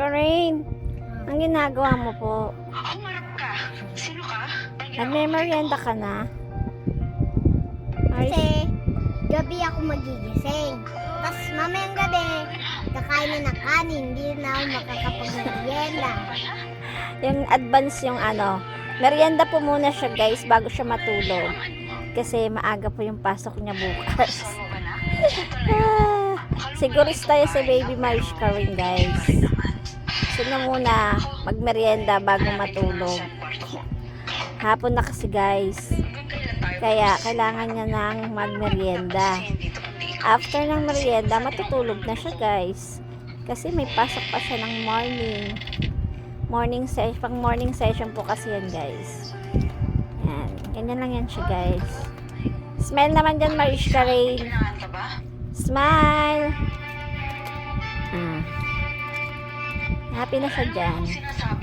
Karen, ang ginagawa mo po? Humarap ka. Sino ka? Nagme-merienda ka na? Kasi gabi ako magigising. Tapos mamayang gabi, kakain na ng kanin, hindi na ako makakapag-merienda. Yung advance yung merienda po muna siya guys bago siya matulog. Kasi maaga po yung pasok niya bukas. Sigurista tayo sa baby Marish Karen guys. So na muna magmerienda bago matulog. Hapon na kasi guys. Kaya kailangan niya ng magmerienda. After ng merienda, matutulog na siya guys. Kasi may pasok pa siya ng morning. Pang morning session po kasi yan guys. Yan. Ganyan lang yan siya guys. Smile naman dyan Marish Karen. Kailangan ka ba? Smile! Happy na siya dyan. Sinasabi